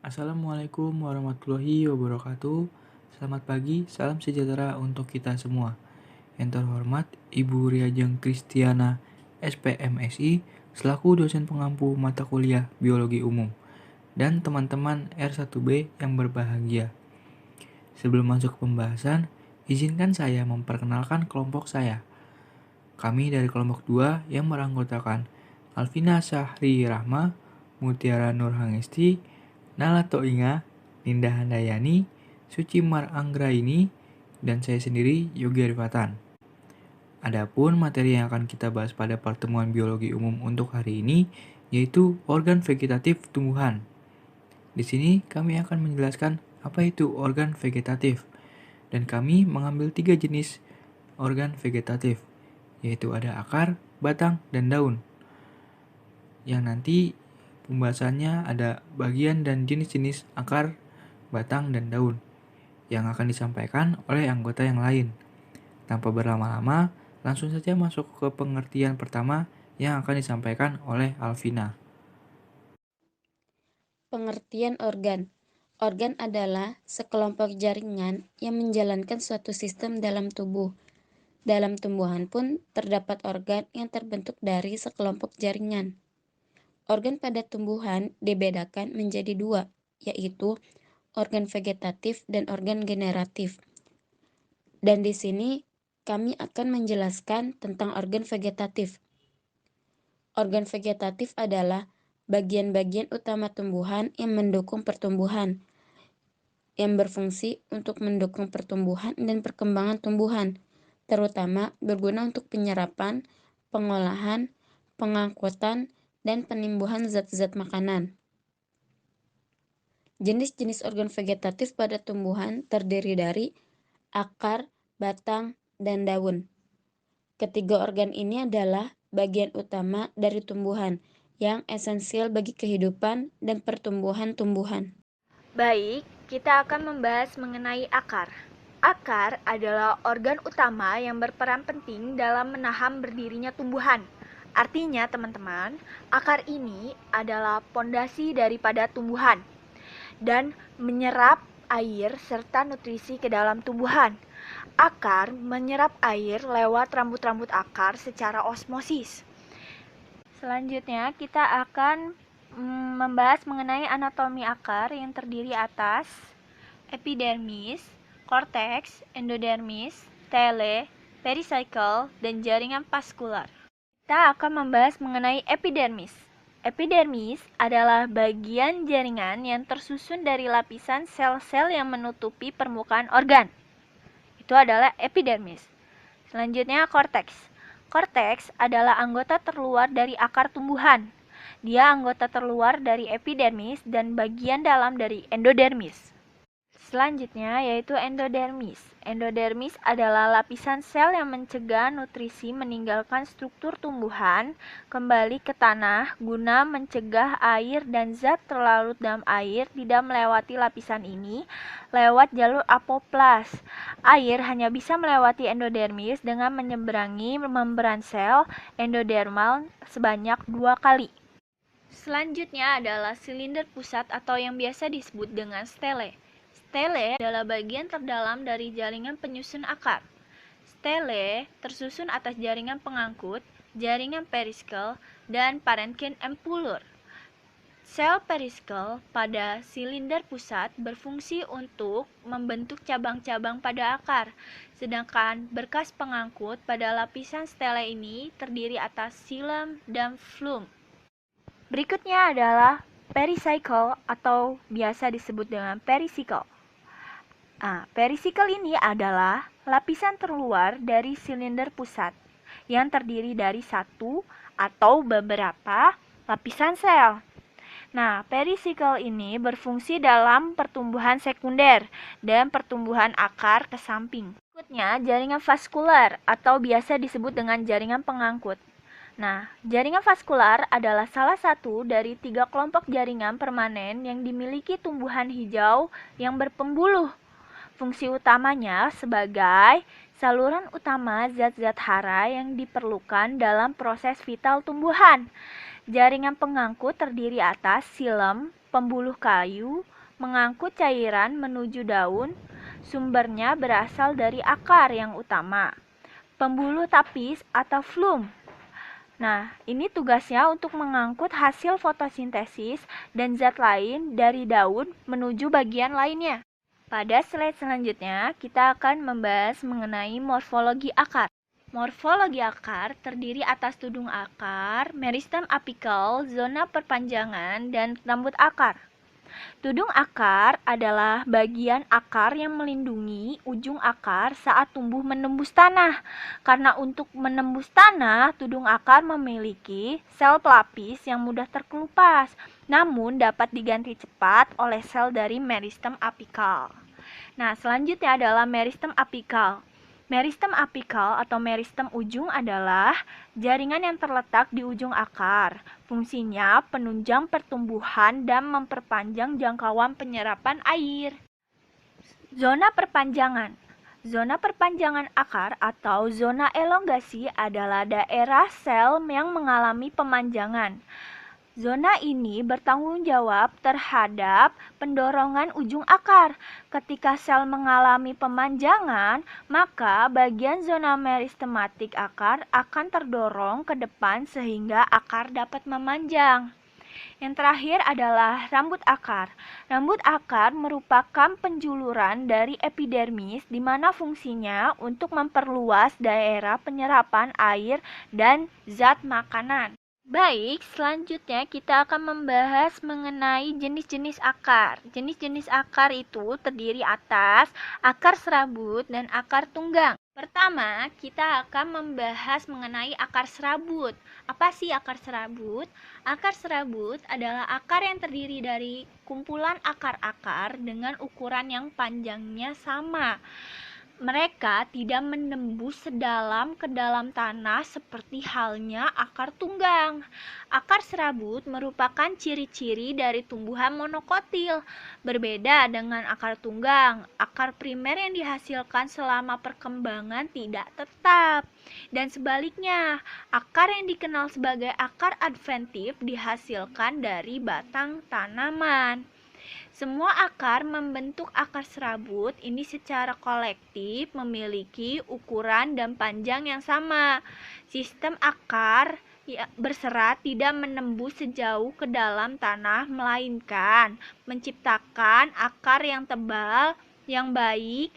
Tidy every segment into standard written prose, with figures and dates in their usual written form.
Assalamualaikum warahmatullahi wabarakatuh. Selamat pagi, salam sejahtera untuk kita semua. Yang terhormat Ibu Riajeng Kristiana SPMSI selaku dosen pengampu mata kuliah Biologi Umum dan teman-teman R1B yang berbahagia. Sebelum masuk ke pembahasan, izinkan saya memperkenalkan kelompok saya. Kami dari kelompok 2 yang beranggotakan Alvina Syahri Rahma, Mutiara Nurhangesti, Nala Toinga, Ninda Handayani, Suci Mar Anggraini, dan saya sendiri Yogi Arifatan. Adapun materi yang akan kita bahas pada pertemuan biologi umum untuk hari ini yaitu organ vegetatif tumbuhan. Di sini kami akan menjelaskan apa itu organ vegetatif dan kami mengambil 3 jenis organ vegetatif yaitu ada akar, batang, dan daun. Yang nanti pembahasannya ada bagian dan jenis-jenis akar, batang, dan daun yang akan disampaikan oleh anggota yang lain. Tanpa berlama-lama, langsung saja masuk ke pengertian pertama yang akan disampaikan oleh Alvina. Pengertian organ. Organ adalah sekelompok jaringan yang menjalankan suatu sistem dalam tubuh. Dalam tumbuhan pun terdapat organ yang terbentuk dari sekelompok jaringan. Organ pada tumbuhan dibedakan menjadi dua, yaitu organ vegetatif dan organ generatif. Dan di sini kami akan menjelaskan tentang organ vegetatif. Organ vegetatif adalah bagian-bagian utama tumbuhan yang mendukung pertumbuhan, yang berfungsi untuk mendukung pertumbuhan dan perkembangan tumbuhan, terutama berguna untuk penyerapan, pengolahan, pengangkutan, dan penimbuhan zat-zat makanan. Jenis-jenis organ vegetatif pada tumbuhan terdiri dari akar, batang, dan daun. Ketiga organ ini adalah bagian utama dari tumbuhan yang esensial bagi kehidupan dan pertumbuhan tumbuhan. Baik, kita akan membahas mengenai akar. Akar adalah organ utama yang berperan penting dalam menahan berdirinya tumbuhan. Artinya, teman-teman, akar ini adalah pondasi daripada tumbuhan dan menyerap air serta nutrisi ke dalam tumbuhan. Akar menyerap air lewat rambut-rambut akar secara osmosis. Selanjutnya, kita akan membahas mengenai anatomi akar yang terdiri atas epidermis, korteks, endodermis, tele, pericycle, dan jaringan vaskular. Kita akan membahas mengenai epidermis. Epidermis adalah bagian jaringan yang tersusun dari lapisan sel-sel yang menutupi permukaan organ. Itu adalah epidermis. Selanjutnya, korteks. Korteks adalah anggota terluar dari akar tumbuhan. Dia anggota terluar dari epidermis dan bagian dalam dari endodermis. Selanjutnya yaitu endodermis. Endodermis adalah lapisan sel yang mencegah nutrisi meninggalkan struktur tumbuhan kembali ke tanah guna mencegah air dan zat terlarut dalam air tidak melewati lapisan ini lewat jalur apoplas. Air hanya bisa melewati endodermis dengan menyeberangi membran sel endodermal sebanyak 2 kali. Selanjutnya adalah silinder pusat atau yang biasa disebut dengan stele. Stele adalah bagian terdalam dari jaringan penyusun akar. Stele tersusun atas jaringan pengangkut, jaringan periskel, dan parenkim empulur. Sel periskel pada silinder pusat berfungsi untuk membentuk cabang-cabang pada akar, sedangkan berkas pengangkut pada lapisan stele ini terdiri atas xilem dan phloem. Berikutnya adalah pericycle atau biasa disebut dengan pericycle. Pericycle ini adalah lapisan terluar dari silinder pusat yang terdiri dari satu atau beberapa lapisan sel. Pericycle ini berfungsi dalam pertumbuhan sekunder dan pertumbuhan akar ke samping. Berikutnya, jaringan vaskular atau biasa disebut dengan jaringan pengangkut. Jaringan vaskular adalah salah satu dari 3 kelompok jaringan permanen yang dimiliki tumbuhan hijau yang berpembuluh. Fungsi utamanya sebagai saluran utama zat-zat hara yang diperlukan dalam proses vital tumbuhan. Jaringan pengangkut terdiri atas xilem, pembuluh kayu mengangkut cairan menuju daun. Sumbernya berasal dari akar yang utama. Pembuluh tapis atau flum. Nah, ini tugasnya untuk mengangkut hasil fotosintesis dan zat lain dari daun menuju bagian lainnya. Pada slide selanjutnya, kita akan membahas mengenai morfologi akar. Morfologi akar terdiri atas tudung akar, meristem apikal, zona perpanjangan, dan rambut akar. Tudung akar adalah bagian akar yang melindungi ujung akar saat tumbuh menembus tanah. Karena untuk menembus tanah, tudung akar memiliki sel pelapis yang mudah terkelupas, namun dapat diganti cepat oleh sel dari meristem apikal. Nah, selanjutnya adalah meristem apikal. Meristem apikal atau meristem ujung adalah jaringan yang terletak di ujung akar. Fungsinya penunjang pertumbuhan dan memperpanjang jangkauan penyerapan air. Zona perpanjangan. Zona perpanjangan akar atau zona elongasi adalah daerah sel yang mengalami pemanjangan. Zona ini bertanggung jawab terhadap pendorongan ujung akar. Ketika sel mengalami pemanjangan, maka bagian zona meristematik akar akan terdorong ke depan sehingga akar dapat memanjang. Yang terakhir adalah rambut akar. Rambut akar merupakan penjuluran dari epidermis di mana fungsinya untuk memperluas daerah penyerapan air dan zat makanan. Baik, selanjutnya kita akan membahas mengenai jenis-jenis akar. Jenis-jenis akar itu terdiri atas akar serabut dan akar tunggang. Pertama, kita akan membahas mengenai akar serabut. Apa sih akar serabut? Akar serabut adalah akar yang terdiri dari kumpulan akar-akar dengan ukuran yang panjangnya sama. Mereka tidak menembus sedalam ke dalam tanah seperti halnya akar tunggang. Akar serabut merupakan ciri-ciri dari tumbuhan monokotil. Berbeda dengan akar tunggang, akar primer yang dihasilkan selama perkembangan tidak tetap. Dan sebaliknya, akar yang dikenal sebagai akar adventif dihasilkan dari batang tanaman. Semua akar membentuk akar serabut ini secara kolektif memiliki ukuran dan panjang yang sama. Sistem akar berserat tidak menembus sejauh ke dalam tanah, melainkan menciptakan akar yang tebal, yang baik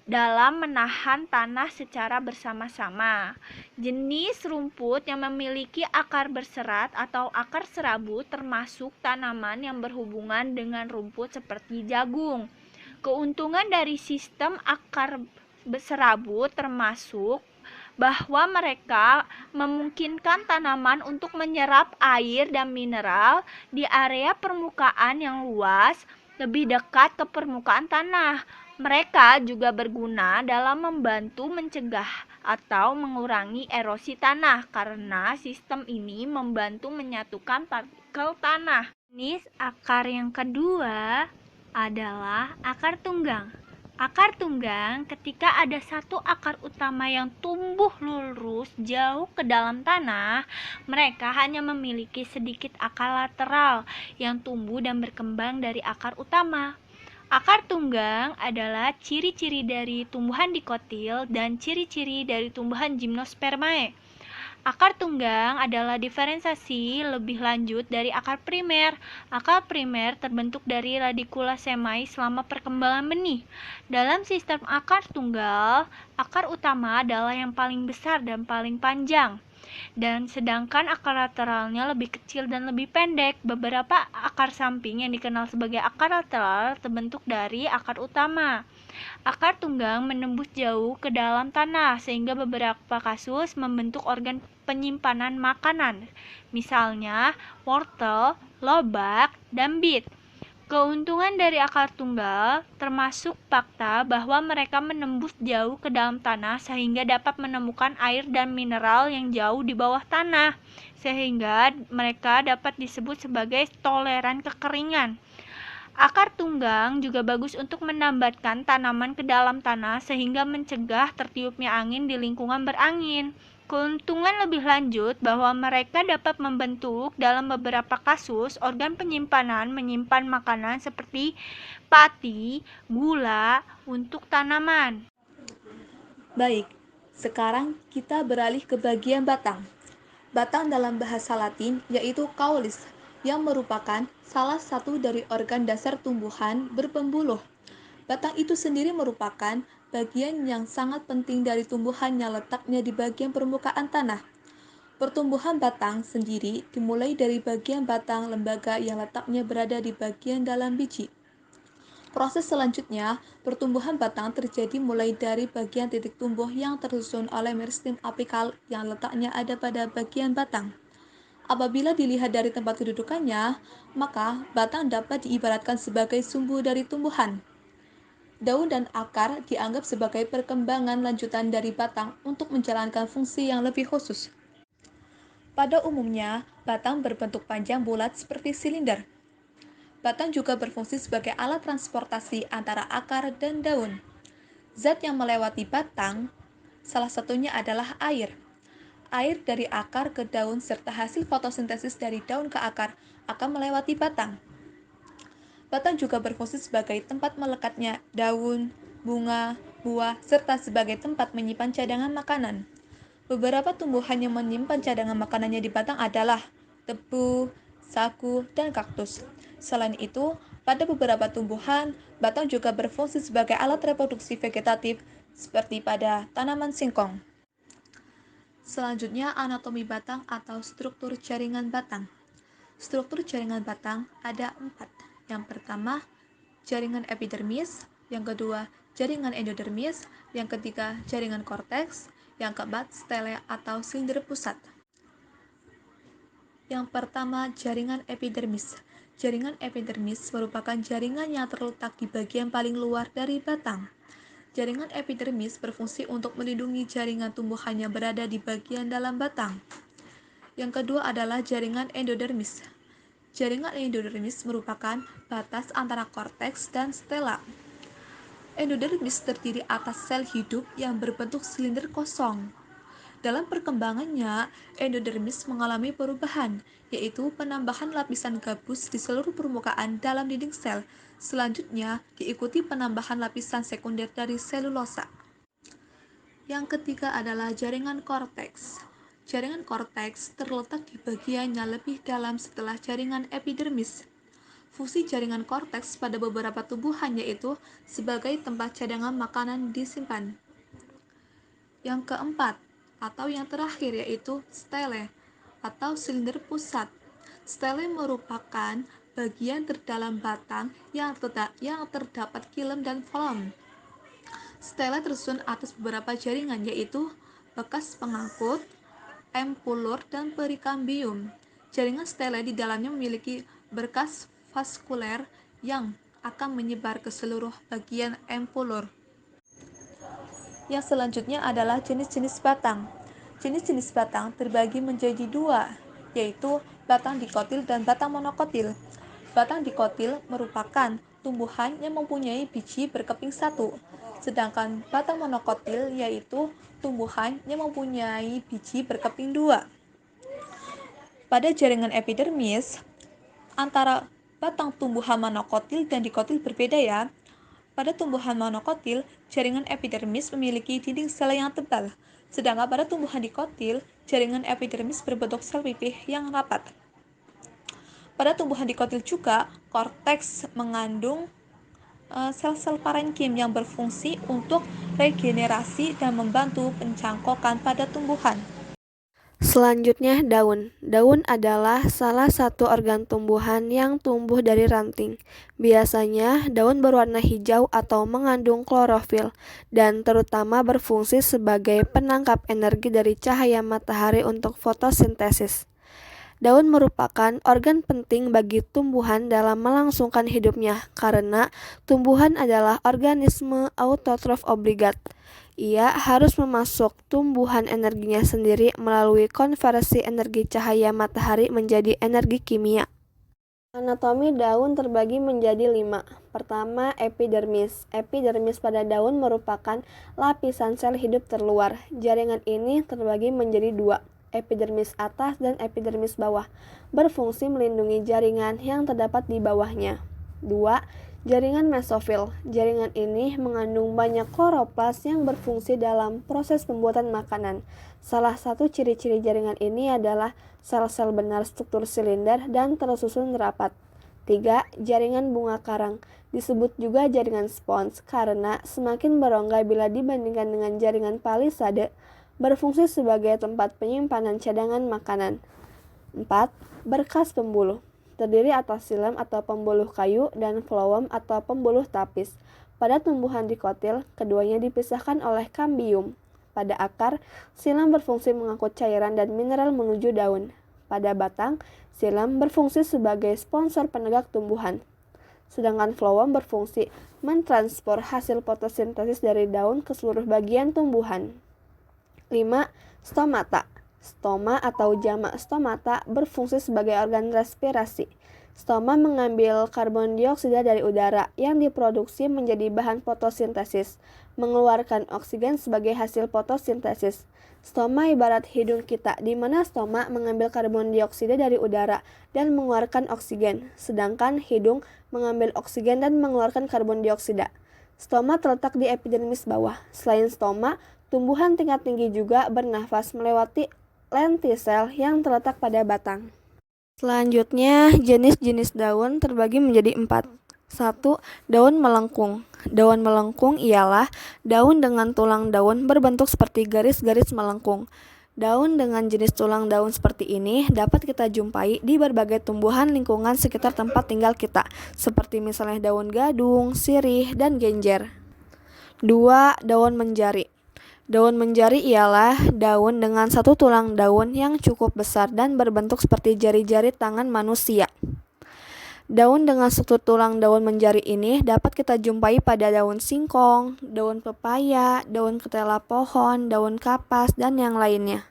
dalam menahan tanah secara bersama-sama. Jenis rumput yang memiliki akar berserat atau akar serabut termasuk tanaman yang berhubungan dengan rumput seperti jagung. Keuntungan dari sistem akar serabut termasuk bahwa mereka memungkinkan tanaman untuk menyerap air dan mineral di area permukaan yang luas, lebih dekat ke permukaan tanah. Mereka juga berguna dalam membantu mencegah atau mengurangi erosi tanah karena sistem ini membantu menyatukan partikel tanah. Jenis akar yang kedua adalah akar tunggang. Akar tunggang ketika ada satu akar utama yang tumbuh lurus jauh ke dalam tanah, mereka hanya memiliki sedikit akar lateral yang tumbuh dan berkembang dari akar utama. Akar tunggang adalah ciri-ciri dari tumbuhan dikotil dan ciri-ciri dari tumbuhan gymnospermae. Akar tunggang adalah diferensiasi lebih lanjut dari akar primer. Akar primer terbentuk dari radikula semai selama perkembangan benih. Dalam sistem akar tunggal, akar utama adalah yang paling besar dan paling panjang. Dan sedangkan akar lateralnya lebih kecil dan lebih pendek. Beberapa akar samping yang dikenal sebagai akar lateral terbentuk dari akar utama. Akar tunggang menembus jauh ke dalam tanah sehingga beberapa kasus membentuk organ penyimpanan makanan, misalnya wortel, lobak, dan bit. Keuntungan dari akar tunggal termasuk fakta bahwa mereka menembus jauh ke dalam tanah sehingga dapat menemukan air dan mineral yang jauh di bawah tanah, sehingga mereka dapat disebut sebagai toleran kekeringan. Akar tunggang juga bagus untuk menambatkan tanaman ke dalam tanah sehingga mencegah tertiupnya angin di lingkungan berangin. Keuntungan lebih lanjut bahwa mereka dapat membentuk dalam beberapa kasus organ penyimpanan menyimpan makanan seperti pati, gula untuk tanaman. Baik, sekarang kita beralih ke bagian batang. Batang dalam bahasa Latin yaitu caulis, yang merupakan salah satu dari organ dasar tumbuhan berpembuluh. Batang itu sendiri merupakan bagian yang sangat penting dari tumbuhan yang letaknya di bagian permukaan tanah. Pertumbuhan batang sendiri dimulai dari bagian batang lembaga yang letaknya berada di bagian dalam biji. Proses selanjutnya, pertumbuhan batang terjadi mulai dari bagian titik tumbuh yang tersusun oleh meristem apikal yang letaknya ada pada bagian batang. Apabila dilihat dari tempat kedudukannya, maka batang dapat diibaratkan sebagai sumbu dari tumbuhan. Daun dan akar dianggap sebagai perkembangan lanjutan dari batang untuk menjalankan fungsi yang lebih khusus. Pada umumnya, batang berbentuk panjang bulat seperti silinder. Batang juga berfungsi sebagai alat transportasi antara akar dan daun. Zat yang melewati batang, salah satunya adalah air. Air dari akar ke daun serta hasil fotosintesis dari daun ke akar akan melewati batang. Batang juga berfungsi sebagai tempat melekatnya daun, bunga, buah, serta sebagai tempat menyimpan cadangan makanan. Beberapa tumbuhan yang menyimpan cadangan makanannya di batang adalah tebu, sagu, dan kaktus. Selain itu, pada beberapa tumbuhan, batang juga berfungsi sebagai alat reproduksi vegetatif seperti pada tanaman singkong. Selanjutnya, anatomi batang atau struktur jaringan batang. Struktur jaringan batang ada 4. Yang pertama, jaringan epidermis. Yang kedua, jaringan endodermis. Yang ketiga, jaringan korteks. Yang keempat, stele atau silinder pusat. Yang pertama, jaringan epidermis. Jaringan epidermis merupakan jaringan yang terletak di bagian paling luar dari batang. Jaringan epidermis berfungsi untuk melindungi jaringan tumbuhan yang berada di bagian dalam batang. Yang kedua adalah jaringan endodermis. Jaringan endodermis merupakan batas antara korteks dan stela. Endodermis terdiri atas sel hidup yang berbentuk silinder kosong. Dalam perkembangannya, endodermis mengalami perubahan, yaitu penambahan lapisan gabus di seluruh permukaan dalam dinding sel. Selanjutnya, diikuti penambahan lapisan sekunder dari selulosa. Yang ketiga adalah jaringan korteks. Jaringan korteks terletak di bagian yang lebih dalam setelah jaringan epidermis. Fungsi jaringan korteks pada beberapa tumbuhan yaitu sebagai tempat cadangan makanan disimpan. Yang keempat, atau yang terakhir yaitu stele, atau silinder pusat. Stele merupakan bagian terdalam batang yang terdapat xilem dan phloem. Stele tersusun atas beberapa jaringan yaitu bekas pengangkut, empulur, dan perikambium. Jaringan stele di dalamnya memiliki berkas vaskuler yang akan menyebar ke seluruh bagian empulur. Yang selanjutnya adalah jenis-jenis batang. Jenis-jenis batang terbagi menjadi 2, yaitu batang dikotil dan batang monokotil. Batang dikotil merupakan tumbuhan yang mempunyai biji berkeping 1, sedangkan batang monokotil yaitu tumbuhan yang mempunyai biji berkeping 2. Pada jaringan epidermis, antara batang tumbuhan monokotil dan dikotil berbeda ya. Pada tumbuhan monokotil, jaringan epidermis memiliki dinding sel yang tebal, sedangkan pada tumbuhan dikotil, jaringan epidermis berbentuk sel pipih yang rapat. Pada tumbuhan dikotil juga, korteks mengandung sel-sel parenkim yang berfungsi untuk regenerasi dan membantu pencangkokan pada tumbuhan. Selanjutnya, daun. Daun adalah salah satu organ tumbuhan yang tumbuh dari ranting. Biasanya, daun berwarna hijau atau mengandung klorofil dan terutama berfungsi sebagai penangkap energi dari cahaya matahari untuk fotosintesis. Daun merupakan organ penting bagi tumbuhan dalam melangsungkan hidupnya karena tumbuhan adalah organisme autotrof obligat. Ia harus memasuk tumbuhan energinya sendiri melalui konversi energi cahaya matahari menjadi energi kimia. Anatomi daun terbagi menjadi 5. Pertama, epidermis. Epidermis pada daun merupakan lapisan sel hidup terluar. Jaringan ini terbagi menjadi 2, epidermis atas dan epidermis bawah, berfungsi melindungi jaringan yang terdapat di bawahnya. 2. Jaringan mesofil. Jaringan ini mengandung banyak kloroplas yang berfungsi dalam proses pembuatan makanan. Salah satu ciri-ciri jaringan ini adalah sel-sel benar struktur silinder dan tersusun rapat. 3. Jaringan bunga karang. Disebut juga jaringan spons karena semakin berongga bila dibandingkan dengan jaringan palisade, berfungsi sebagai tempat penyimpanan cadangan makanan. 4. Berkas pembuluh. Terdiri atas silam atau pembuluh kayu dan phloem atau pembuluh tapis. Pada tumbuhan dikotil, keduanya dipisahkan oleh kambium. Pada akar, silam berfungsi mengangkut cairan dan mineral menuju daun. Pada batang, silam berfungsi sebagai sponsor penegak tumbuhan. Sedangkan phloem berfungsi mentransport hasil fotosintesis dari daun ke seluruh bagian tumbuhan. 5. Stomata. Stoma atau jamak stomata berfungsi sebagai organ respirasi. Stoma mengambil karbon dioksida dari udara yang diproduksi menjadi bahan fotosintesis, mengeluarkan oksigen sebagai hasil fotosintesis. Stoma ibarat hidung kita, di mana stoma mengambil karbon dioksida dari udara dan mengeluarkan oksigen, sedangkan hidung mengambil oksigen dan mengeluarkan karbon dioksida. Stoma terletak di epidermis bawah. Selain stoma, tumbuhan tingkat tinggi juga bernafas melewati lentisel yang terletak pada batang. Selanjutnya, jenis-jenis daun terbagi menjadi 4. 1. Daun melengkung. Daun melengkung ialah daun dengan tulang daun berbentuk seperti garis-garis melengkung. Daun dengan jenis tulang daun seperti ini dapat kita jumpai di berbagai tumbuhan lingkungan sekitar tempat tinggal kita, seperti misalnya daun gadung, sirih, dan genjer. 2. Daun menjari. Daun menjari ialah daun dengan satu tulang daun yang cukup besar dan berbentuk seperti jari-jari tangan manusia. Daun dengan struktur tulang daun menjari ini dapat kita jumpai pada daun singkong, daun pepaya, daun ketela pohon, daun kapas, dan yang lainnya.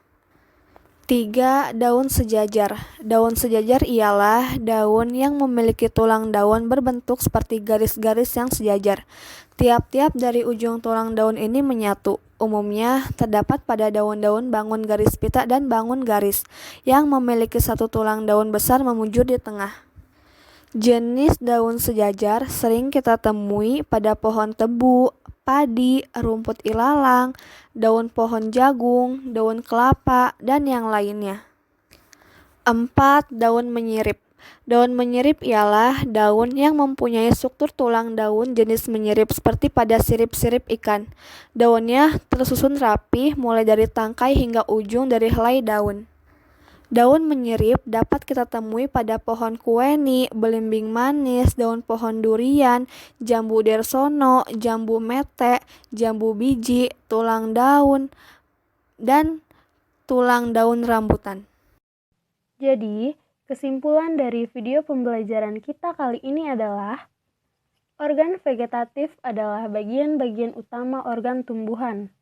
3. Daun sejajar. Daun sejajar ialah daun yang memiliki tulang daun berbentuk seperti garis-garis yang sejajar. Tiap-tiap dari ujung tulang daun ini menyatu. Umumnya terdapat pada daun-daun bangun garis pita dan bangun garis yang memiliki satu tulang daun besar memujur di tengah. Jenis daun sejajar sering kita temui pada pohon tebu, padi, rumput ilalang, daun pohon jagung, daun kelapa, dan yang lainnya. 4. Daun menyirip. Daun menyirip ialah daun yang mempunyai struktur tulang daun jenis menyirip seperti pada sirip-sirip ikan. Daunnya tersusun rapi mulai dari tangkai hingga ujung dari helai daun. Daun menyirip dapat kita temui pada pohon kueni, belimbing manis, daun pohon durian, jambu dersono, jambu mete, jambu biji, tulang daun, dan tulang daun rambutan. Jadi, kesimpulan dari video pembelajaran kita kali ini adalah organ vegetatif adalah bagian-bagian utama organ tumbuhan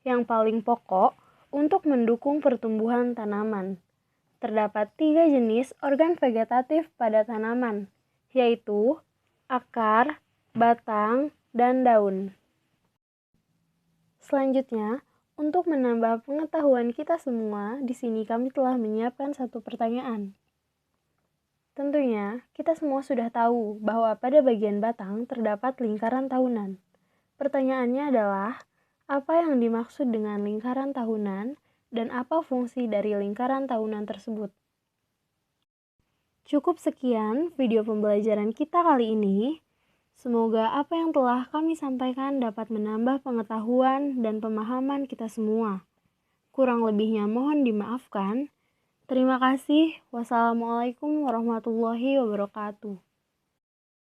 yang paling pokok untuk mendukung pertumbuhan tanaman. Terdapat 3 jenis organ vegetatif pada tanaman, yaitu akar, batang, dan daun. Selanjutnya, untuk menambah pengetahuan kita semua, di sini kami telah menyiapkan satu pertanyaan. Tentunya, kita semua sudah tahu bahwa pada bagian batang terdapat lingkaran tahunan. Pertanyaannya adalah, apa yang dimaksud dengan lingkaran tahunan dan apa fungsi dari lingkaran tahunan tersebut? Cukup sekian video pembelajaran kita kali ini. Semoga apa yang telah kami sampaikan dapat menambah pengetahuan dan pemahaman kita semua. Kurang lebihnya mohon dimaafkan. Terima kasih. Wassalamualaikum warahmatullahi wabarakatuh.